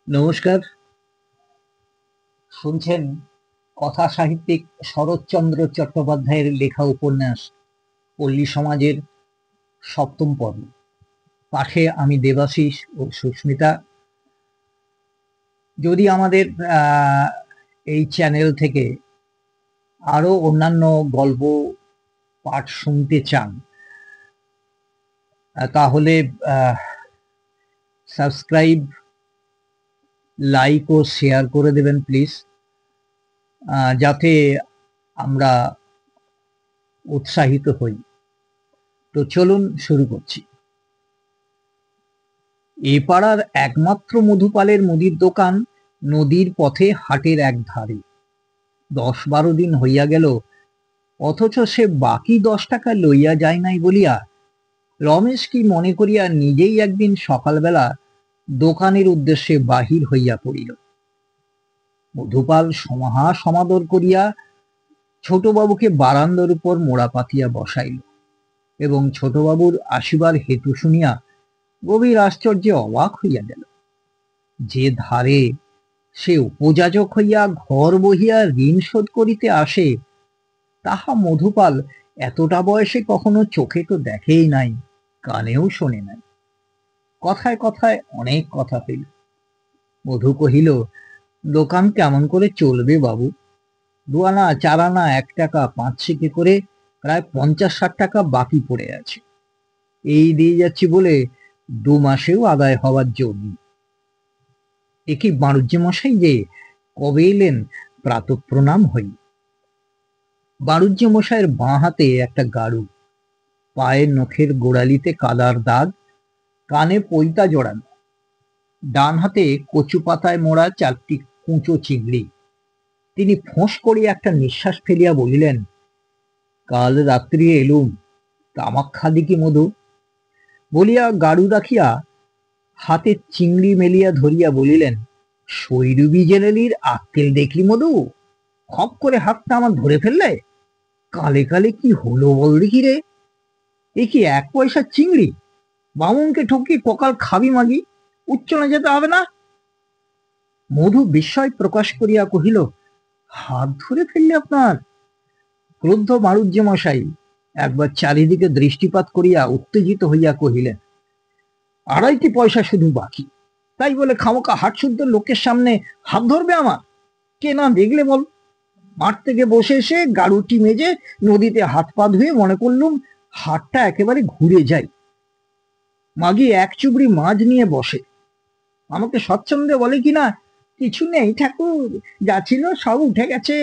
নমস্কার। শুনছেন কথা সাহিত্যিক শরৎচন্দ্র চট্টোপাধ্যায়ের লেখা উপন্যাস পল্লী সমাজের সপ্তম পর্ব। পাঠে আমি দেবাশিস ও সুস্মিতা। যদি আমাদের এই চ্যানেল থেকে আরো অন্যান্য গল্প পাঠ শুনতে চান, তাহলে সাবস্ক্রাইব, লাইক ও শেয়ার করে দেবেন প্লিজ, যাতে আমরা উৎসাহিত হই। তো চলুন শুরু করছি। এ পাড়ার একমাত্র মধুপালের মুদির দোকান নদীর পথে হাটের এক ধারে। 10-12 দিন হইয়া গেল, অথচ সে বাকি 10 টাকা লইয়া যায় নাই বলিয়া রমেশ কি মনে করিয়া নিজেই একদিন সকালবেলা দোকানের উদ্দেশ্যে বাহির হইয়া পড়িল। মধুপাল সমাহা সমাদর করিয়া ছোটবাবুকে বারান্দার উপর মোড়া পাতিয়া বসাইল এবং ছোটবাবুর আসিবার হেতু শুনিয়া গভীর আশ্চর্যে অবাক হইয়া গেল। যে ধারে সে উপযাজক হইয়া ঘর বহিয়া ঋণ শোধ করিতে আসে, তাহা মধুপাল এতটা বয়সে কখনো চোখে তো দেখেই নাই, কানেও শোনে নাই। কথায় কথায় অনেক কথা হইল। মধু কহিল, দোকান কেমন করে চলবে বাবু? 2 আনা 4 আনা 1 টাকা 5 করে প্রায় 50-60 টাকা বাকি পড়ে আছে। এই দিয়ে যাচ্ছি বলে 2 মাসেও আদায় হওয়ার জো নেই। এ কি বাণিজ্য মশাই যে, কবে এলেন? প্রাতঃপ্রণাম হই। বাণিজ্য মশাইয়ের বাঁ হাতে একটা গাড়ু, পায়ের নখের গোড়ালিতে কাদার দাগ, কানে পৈতা জড়ানো। ডান হাতে কচু পাতায় মোড়া 4টি কুঁচো চিংড়ি। তিনি ফোঁস করিয়া একটা নিঃশ্বাস ফেলিয়া বলিলেন, কাল রাত্রি এলুম, তামাক খাদি কি মধু? বলিয়া গাড়ু রাখিয়া হাতে চিংড়ি মেলিয়া ধরিয়া বলিলেন, সৈরুবি জেনেলির আক্কেল দেখলি মধু? খপ করে হাতটা আমার ধরে ফেললে। কালে কালে কি হলো বল দেখি রে? এ কি 1 পয়সার চিংড়ি? বামুনকে ঠকিয়ে ককাল খাবি মাগি, উচ্চনে যেতে হবে না? মধু বিস্ময় প্রকাশ করিয়া কহিল, হাত ধরে ফেললে আপনার? ক্রুদ্ধ মারুজ্য মশাই একবার চারিদিকে দৃষ্টিপাত করিয়া উত্তেজিত হইয়া কহিলেন, 2.5 পয়সা শুধু বাকি, তাই বলে খামোকা হাটশুদ্ধ লোকের সামনে হাত ধরবে আমার? কে না দেখলে বল? মাঠ থেকে বসে এসে গাড়ুটি মেজে নদীতে হাত পা ধুয়ে মনে করলুম হাটটা একেবারে ঘুরে যাই। মাগি 1 চুবড়ি মাছ নিয়ে বসে, আমাকে স্বচ্ছন্দে বলে কিনা, কিছু নেই ঠাকুর, যা ছিল সব উঠে গেছে।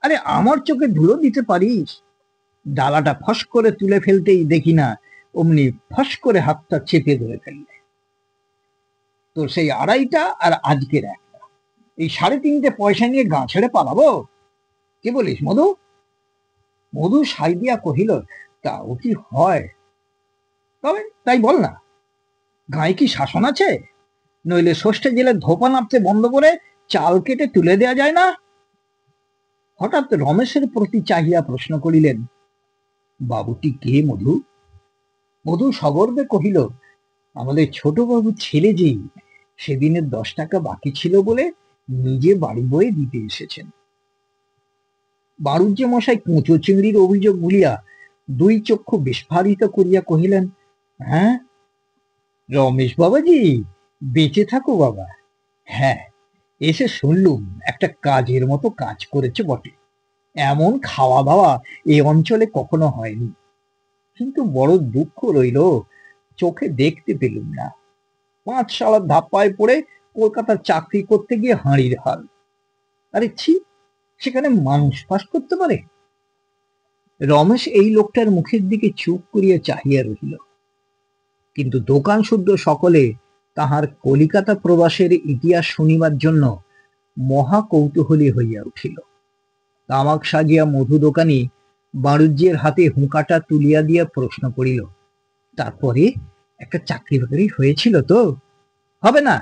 আরে আমার চোখে ধুলো দিতে পারিস? ডালাটা ফস করে তুলে ফেলতেই দেখি না অমনি ফস করে হাতটা চেপে ধরে ফেললে। তো সেই 2.5টা আর আজকের 1টা, এই 3.5 পয়সা নিয়ে গা ছেড়ে পালাবো? কি বলিস মধু? মধু সাই দিয়া কহিল, তাও কি হয়? তবে তাই বল না, গায়ে কি শাসন আছে? নইলে ষষ্ঠে জেলে ধোপা নাপতে বন্ধ করে চাল কেটে তুলে দেয়া যায় না? হঠাৎ রমেশের প্রতি চাহিয়া প্রশ্ন করিলেন, বাবুটি কে মধু? মধু সগর্বে কহিল, আমাদের ছোটবাবু ছেলে যে সেদিনের 10 টাকা বাকি ছিল বলে নিজে বাড়ি বয়ে দিতে এসেছেন। বাড়ুজ্যে মশাই কুঁচো চিংড়ির অভিযোগ ভুলিয়া 2 চক্ষু বিস্ফারিত করিয়া কহিলেন, হ্যাঁ, রমেশ বাবাজি, বেঁচে থাকো বাবা। হ্যাঁ, এসে শুনলুম একটা কাজের মতো কাজ করেছে বটে। এমন খাওয়া দাওয়া এ অঞ্চলে কখনো হয়নি। কিন্তু বড় দুঃখ রইল, চোখে দেখতে পেলুম না। 5 শালার ধাপ্পায় পড়ে কলকাতার চাকরি করতে গিয়ে হাঁড়ির হাল। আরে ছি, সেখানে মানুষ বাস করতে পারে? রমেশ এই লোকটার মুখের দিকে চুপ করিয়া চাহিয়া রহিল। কিন্তু দোকান শুদ্ধ সকলে তাহার কলিকাতা প্রবাসের ইতিহাস শুনিবার জন্য মহা কৌতূহলী হইয়া উঠিল। তামাক সাজিয়া মধু দোকানি বাণিজ্যের হাতে হুঁকাটা তুলিয়া দিয়া প্রশ্ন করিল, তারপরে একটা চাকরি বাকরি হয়েছিল তো? হবে না?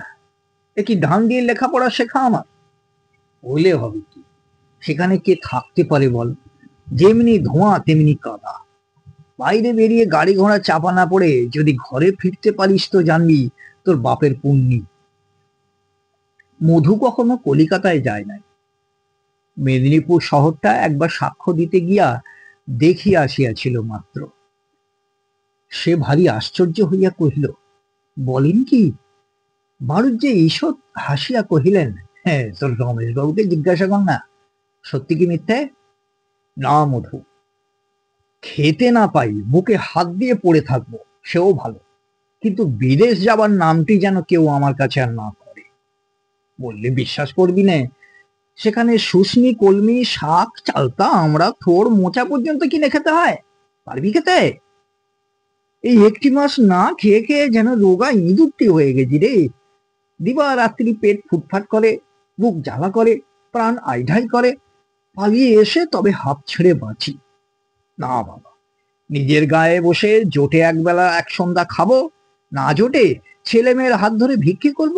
এ কি ধান দিয়ে লেখাপড়া শেখা আমার? হইলে হবে কি, সেখানে কে থাকতে পারে বল? যেমনি ধোঁয়া তেমনি কাদা। বাইরে বেরিয়ে গাড়ি ঘোড়া চাপা না পড়ে যদি ঘরে ফিরতে পারিস তো জানবি তোর বাপের পুণ্যি। মধু কখনো কলিকাতায় যায় নাই, মেদিনীপুর শহরটা একবার সাক্ষ্য দিতে গিয়া দেখিয়া আসিয়াছিল মাত্র। সে ভারী আশ্চর্য হইয়া কহিল, বলেন কি? বাড়ুজ্যে ঈষৎ হাসিয়া কহিলেন, হ্যাঁ, তোর রমেশ বাবুকে জিজ্ঞাসা কর না, সত্যি কি মিথ্যে? না মধু, খেতে না পাই, বুকে হাত দিয়ে পড়ে থাকবো, সেও ভালো, কিন্তু বিদেশ যাবার নামটি যেন কেউ আমার কাছে আর না করে। বললে বিশ্বাস করবি নে, সেখানে শুশনি, কলমি, শাক, চালতা, আমরা, থোড়, মোচা পর্যন্ত কিনে খেতে হয়। পারবি খেতে? এই একটি মাস না খেয়ে খেয়ে যেন রোগা ইঁদুরটি হয়ে গেছি রে। দিবা রাত্রি পেট ফুটফাট করে, বুক জ্বালা করে, প্রাণ আইঢাই করে, পালিয়ে এসে তবে হাঁপ ছেড়ে বাঁচি। না বাবা, নিজের গায়ে বসে জোটে একবেলা এক সন্ধ্যা খাবো, না জোটে ছেলে মেয়ের হাত ধরে ভিক্ষে করব।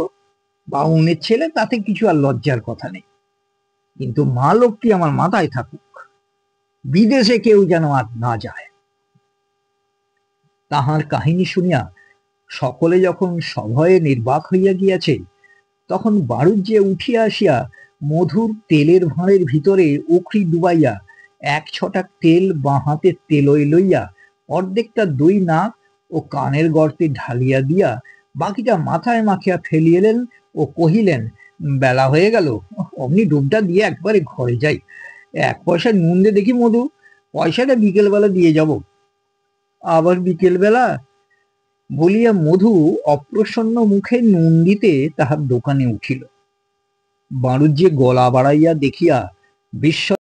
বাউনের ছেলে, তাতে কিছু আর লজ্জার কথা নেই, কিন্তু মা লোকটি আমার মাথায় থাকুক, বিদেশে কেউ যেন আর না যায়। তাহার কাহিনী শুনিয়া সকলে যখন সভয়ে নির্বাক হইয়া গিয়াছে, তখন বাড়ুজ্যে উঠিয়া আসিয়া মধুর তেলের ভাঁড়ের ভিতরে উখড়ি ডুবাইয়া এক ছটাক তেল বাঁ হাতে তেলই লইয়া অর্ধেকটা দই নাক ও কানের গর্তে ঢালিয়া দিয়া বাকিটা মাথায় মাখিয়া ফেলিলেন ও কহিলেন, বেলা হয়ে গেল, অমনি ডুবটা দিয়ে একবারে ঘরে যাই। 1 পয়সা নুন দে দেখি মধু, পয়সাটা বিকেল বেলা দিয়ে যাব। আবার বিকেল বেলা? বলিয়া মধু অপ্রসন্ন মুখে নুন দিতে তাহার দোকানে উঠিল। বাণিজ্যে গলা বাড়াইয়া দেখিয়া বিস্ময়